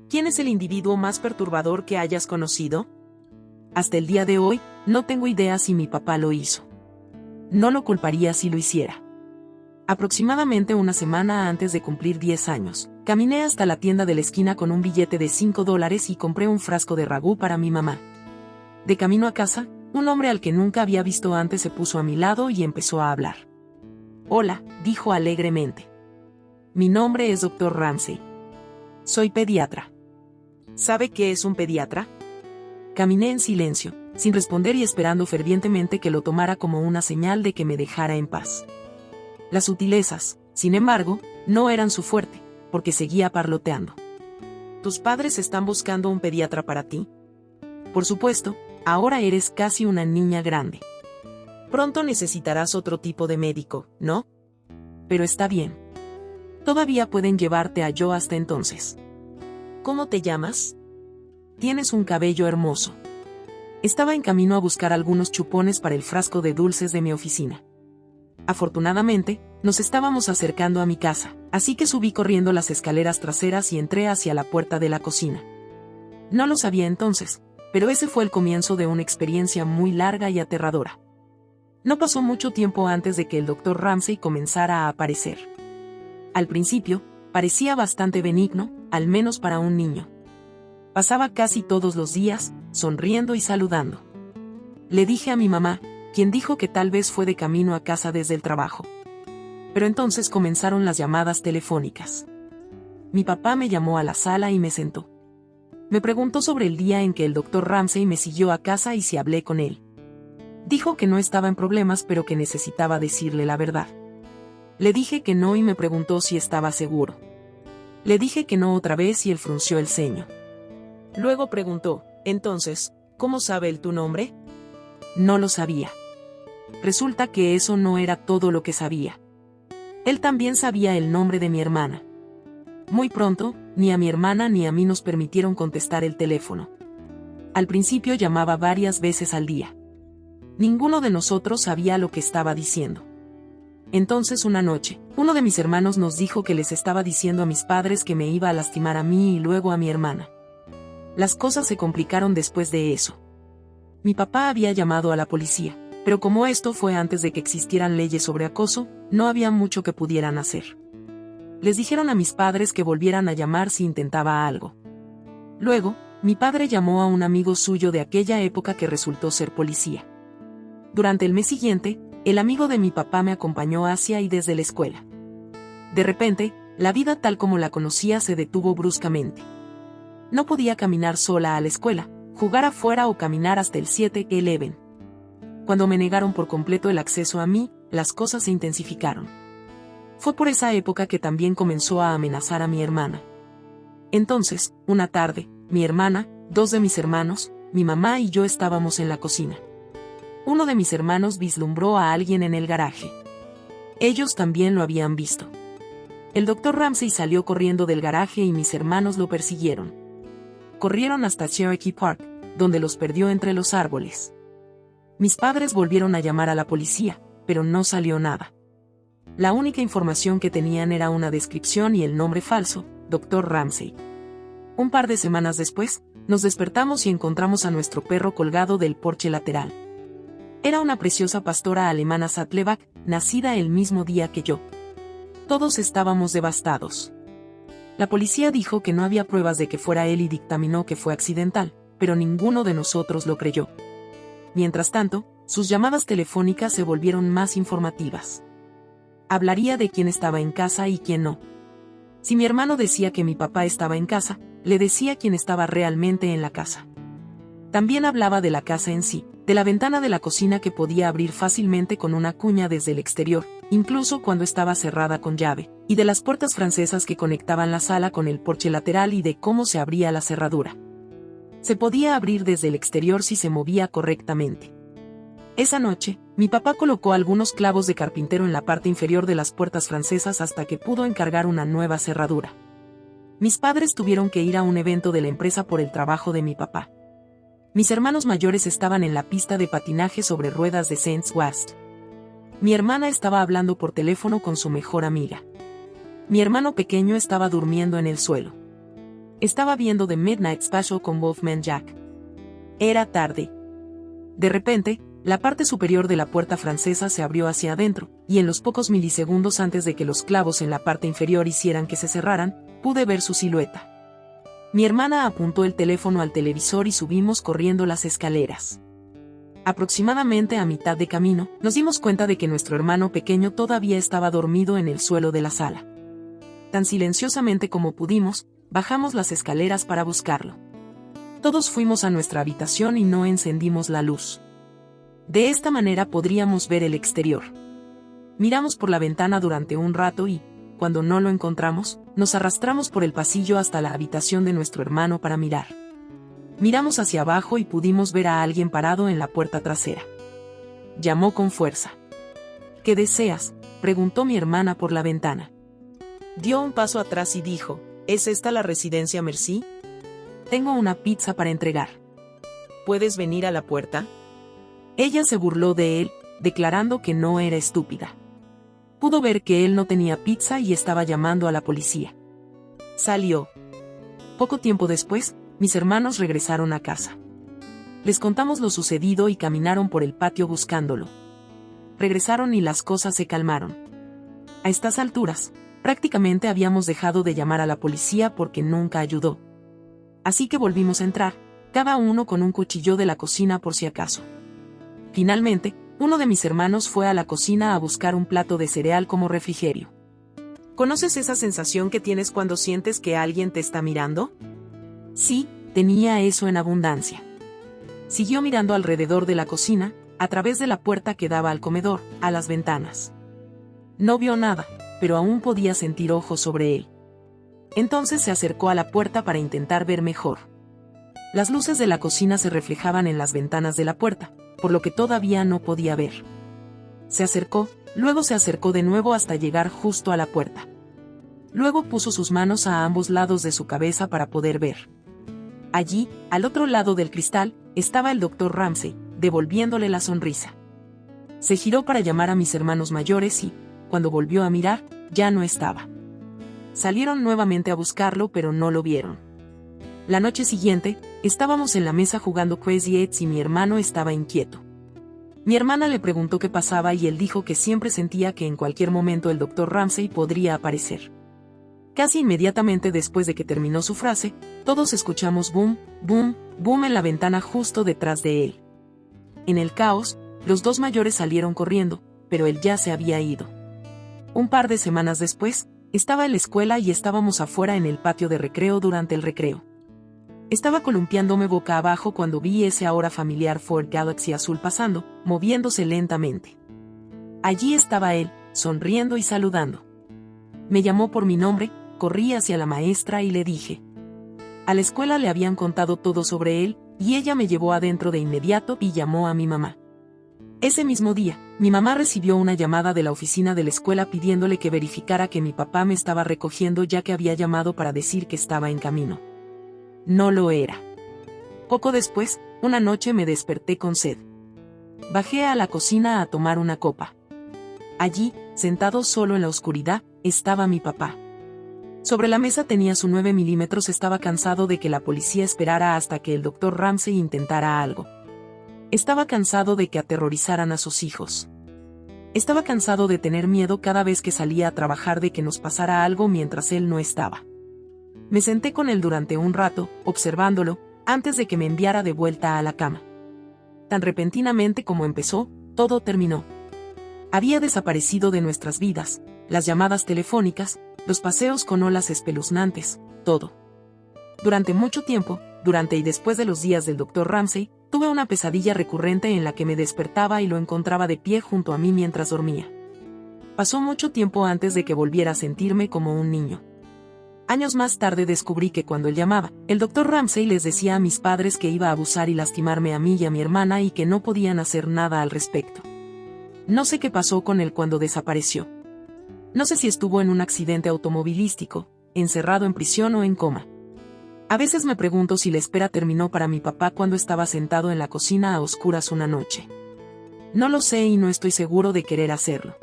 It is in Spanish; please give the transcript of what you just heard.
¿Quién es el individuo más perturbador que hayas conocido? Hasta el día de hoy, no tengo idea si mi papá lo hizo. No lo culparía si lo hiciera. Aproximadamente una semana antes de cumplir 10 años, caminé hasta la tienda de la esquina con un billete de $5 y compré un frasco de ragú para mi mamá. De camino a casa, un hombre al que nunca había visto antes se puso a mi lado y empezó a hablar. «Hola», dijo alegremente. «Mi nombre es Dr. Ramsey. Soy pediatra». ¿Sabe qué es un pediatra? Caminé en silencio, sin responder y esperando fervientemente que lo tomara como una señal de que me dejara en paz. Las sutilezas, sin embargo, no eran su fuerte, porque seguía parloteando. ¿Tus padres están buscando un pediatra para ti? Por supuesto, ahora eres casi una niña grande. Pronto necesitarás otro tipo de médico, ¿no? Pero está bien. Todavía pueden llevarte a yo hasta entonces. ¿Cómo te llamas? Tienes un cabello hermoso. Estaba en camino a buscar algunos chupones para el frasco de dulces de mi oficina. Afortunadamente, nos estábamos acercando a mi casa, así que subí corriendo las escaleras traseras y entré hacia la puerta de la cocina. No lo sabía entonces, pero ese fue el comienzo de una experiencia muy larga y aterradora. No pasó mucho tiempo antes de que el Dr. Ramsey comenzara a aparecer. Al principio, parecía bastante benigno, al menos para un niño. Pasaba casi todos los días, sonriendo y saludando. Le dije a mi mamá, quien dijo que tal vez fue de camino a casa desde el trabajo. Pero entonces comenzaron las llamadas telefónicas. Mi papá me llamó a la sala y me sentó. Me preguntó sobre el día en que el Dr. Ramsey me siguió a casa y si hablé con él. Dijo que no estaba en problemas pero que necesitaba decirle la verdad. Le dije que no y me preguntó si estaba seguro. Le dije que no otra vez y él frunció el ceño. Luego preguntó, entonces, ¿cómo sabe él tu nombre? No lo sabía. Resulta que eso no era todo lo que sabía. Él también sabía el nombre de mi hermana. Muy pronto, ni a mi hermana ni a mí nos permitieron contestar el teléfono. Al principio llamaba varias veces al día. Ninguno de nosotros sabía lo que estaba diciendo. Entonces una noche, uno de mis hermanos nos dijo que les estaba diciendo a mis padres que me iba a lastimar a mí y luego a mi hermana. Las cosas se complicaron después de eso. Mi papá había llamado a la policía, pero como esto fue antes de que existieran leyes sobre acoso, no había mucho que pudieran hacer. Les dijeron a mis padres que volvieran a llamar si intentaba algo. Luego, mi padre llamó a un amigo suyo de aquella época que resultó ser policía. Durante el mes siguiente, el amigo de mi papá me acompañó hacia y desde la escuela. De repente, la vida tal como la conocía se detuvo bruscamente. No podía caminar sola a la escuela, jugar afuera o caminar hasta el 7-Eleven. Cuando me negaron por completo el acceso a mí, las cosas se intensificaron. Fue por esa época que también comenzó a amenazar a mi hermana. Entonces, una tarde, mi hermana, dos de mis hermanos, mi mamá y yo estábamos en la cocina. Uno de mis hermanos vislumbró a alguien en el garaje. Ellos también lo habían visto. El Dr. Ramsey salió corriendo del garaje y mis hermanos lo persiguieron. Corrieron hasta Cherokee Park, donde los perdió entre los árboles. Mis padres volvieron a llamar a la policía, pero no salió nada. La única información que tenían era una descripción y el nombre falso, Dr. Ramsey. Un par de semanas después, nos despertamos y encontramos a nuestro perro colgado del porche lateral. Era una preciosa pastora alemana Saddleback, nacida el mismo día que yo. Todos estábamos devastados. La policía dijo que no había pruebas de que fuera él y dictaminó que fue accidental, pero ninguno de nosotros lo creyó. Mientras tanto, sus llamadas telefónicas se volvieron más informativas. Hablaría de quién estaba en casa y quién no. Si mi hermano decía que mi papá estaba en casa, le decía quién estaba realmente en la casa. También hablaba de la casa en sí, de la ventana de la cocina que podía abrir fácilmente con una cuña desde el exterior, incluso cuando estaba cerrada con llave, y de las puertas francesas que conectaban la sala con el porche lateral y de cómo se abría la cerradura. Se podía abrir desde el exterior si se movía correctamente. Esa noche, mi papá colocó algunos clavos de carpintero en la parte inferior de las puertas francesas hasta que pudo encargar una nueva cerradura. Mis padres tuvieron que ir a un evento de la empresa por el trabajo de mi papá. Mis hermanos mayores estaban en la pista de patinaje sobre ruedas de Saints West. Mi hermana estaba hablando por teléfono con su mejor amiga. Mi hermano pequeño estaba durmiendo en el suelo. Estaba viendo The Midnight Special con Wolfman Jack. Era tarde. De repente, la parte superior de la puerta francesa se abrió hacia adentro, y en los pocos milisegundos antes de que los clavos en la parte inferior hicieran que se cerraran, pude ver su silueta. Mi hermana apuntó el teléfono al televisor y subimos corriendo las escaleras. Aproximadamente a mitad de camino, nos dimos cuenta de que nuestro hermano pequeño todavía estaba dormido en el suelo de la sala. Tan silenciosamente como pudimos, bajamos las escaleras para buscarlo. Todos fuimos a nuestra habitación y no encendimos la luz. De esta manera podríamos ver el exterior. Miramos por la ventana durante un rato y, cuando no lo encontramos, nos arrastramos por el pasillo hasta la habitación de nuestro hermano para mirar. Miramos hacia abajo y pudimos ver a alguien parado en la puerta trasera. Llamó con fuerza. ¿Qué deseas?, preguntó mi hermana por la ventana. Dio un paso atrás y dijo, ¿es esta la residencia Merci? Tengo una pizza para entregar. ¿Puedes venir a la puerta? Ella se burló de él, declarando que no era estúpida. Pudo ver que él no tenía pizza y estaba llamando a la policía. Salió. Poco tiempo después, mis hermanos regresaron a casa. Les contamos lo sucedido y caminaron por el patio buscándolo. Regresaron y las cosas se calmaron. A estas alturas, prácticamente habíamos dejado de llamar a la policía porque nunca ayudó. Así que volvimos a entrar, cada uno con un cuchillo de la cocina por si acaso. Finalmente, uno de mis hermanos fue a la cocina a buscar un plato de cereal como refrigerio. ¿Conoces esa sensación que tienes cuando sientes que alguien te está mirando? Sí, tenía eso en abundancia. Siguió mirando alrededor de la cocina, a través de la puerta que daba al comedor, a las ventanas. No vio nada, pero aún podía sentir ojos sobre él. Entonces se acercó a la puerta para intentar ver mejor. Las luces de la cocina se reflejaban en las ventanas de la puerta, por lo que todavía no podía ver. Se acercó, luego se acercó de nuevo hasta llegar justo a la puerta. Luego puso sus manos a ambos lados de su cabeza para poder ver. Allí, al otro lado del cristal, estaba el Dr. Ramsey, devolviéndole la sonrisa. Se giró para llamar a mis hermanos mayores y, cuando volvió a mirar, ya no estaba. Salieron nuevamente a buscarlo pero no lo vieron. La noche siguiente, estábamos en la mesa jugando Crazy Eights y mi hermano estaba inquieto. Mi hermana le preguntó qué pasaba y él dijo que siempre sentía que en cualquier momento el Dr. Ramsey podría aparecer. Casi inmediatamente después de que terminó su frase, todos escuchamos boom, boom, boom en la ventana justo detrás de él. En el caos, los dos mayores salieron corriendo, pero él ya se había ido. Un par de semanas después, estaba en la escuela y estábamos afuera en el patio de recreo durante el recreo. Estaba columpiándome boca abajo cuando vi ese ahora familiar Ford Galaxy azul pasando, moviéndose lentamente. Allí estaba él, sonriendo y saludando. Me llamó por mi nombre, corrí hacia la maestra y le dije. A la escuela le habían contado todo sobre él, y ella me llevó adentro de inmediato y llamó a mi mamá. Ese mismo día, mi mamá recibió una llamada de la oficina de la escuela pidiéndole que verificara que mi papá me estaba recogiendo ya que había llamado para decir que estaba en camino. No lo era. Poco después, una noche me desperté con sed. Bajé a la cocina a tomar una copa. Allí, sentado solo en la oscuridad, estaba mi papá. Sobre la mesa tenía su 9 milímetros. Estaba cansado de que la policía esperara hasta que el Dr. Ramsey intentara algo. Estaba cansado de que aterrorizaran a sus hijos. Estaba cansado de tener miedo cada vez que salía a trabajar de que nos pasara algo mientras él no estaba. Me senté con él durante un rato, observándolo, antes de que me enviara de vuelta a la cama. Tan repentinamente como empezó, todo terminó. Había desaparecido de nuestras vidas, las llamadas telefónicas, los paseos con olas espeluznantes, todo. Durante mucho tiempo, durante y después de los días del Dr. Ramsey, tuve una pesadilla recurrente en la que me despertaba y lo encontraba de pie junto a mí mientras dormía. Pasó mucho tiempo antes de que volviera a sentirme como un niño. Años más tarde descubrí que cuando él llamaba, el Dr. Ramsey les decía a mis padres que iba a abusar y lastimarme a mí y a mi hermana y que no podían hacer nada al respecto. No sé qué pasó con él cuando desapareció. No sé si estuvo en un accidente automovilístico, encerrado en prisión o en coma. A veces me pregunto si la espera terminó para mi papá cuando estaba sentado en la cocina a oscuras una noche. No lo sé y no estoy seguro de querer hacerlo.